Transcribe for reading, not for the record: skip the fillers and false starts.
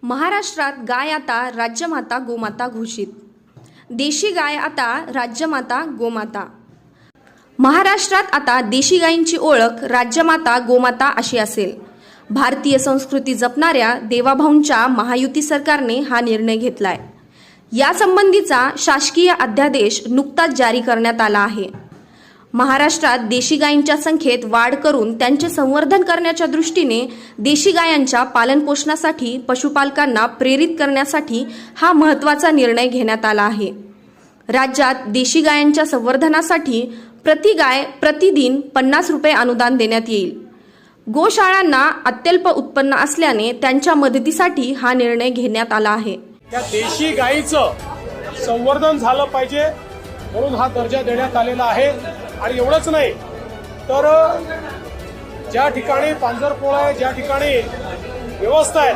महाराष्ट्रात गाय आता राज्यमाता गोमाता घोषित। देशी गाय आता राज्यमाता गोमाता। महाराष्ट्रात आता देशी गायींची ओळख राज्यमाता गोमाता अशी असेल। भारतीय संस्कृती जपणाऱ्या देवाभाऊंच्या महायुती सरकारने हा निर्णय घेतलाय। या संबंधीचा शासकीय अध्यादेश नुकताच जारी करण्यात आला आहे। महाराष्ट्रात देशी गायींच्या संख्येत वाढ करून त्यांचे संवर्धन करण्याच्या दृष्टीने देशी गायींच्या पालनपोषणासाठी पशुपालकांना प्रेरित करण्यासाठी हा महत्त्वाचा निर्णय घेण्यात आला आहे। राज्यात देशी गायींच्या संवर्धनासाठी प्रति गाय प्रतिदिन 50 रुपये अनुदान देण्यात येईल। गोशाळांना अत्यल्प उत्पन्न असल्याने त्यांच्या मदतीसाठी हा निर्णय घेण्यात आला आहे। त्या देशी गायीचं संवर्धन झालं पाहिजे म्हणून हा दर्जा देण्यात आलेला आहे। आणि एवढंच नाही तर ज्या ठिकाणी पांजरपोळ आहे, ज्या ठिकाणी व्यवस्था आहे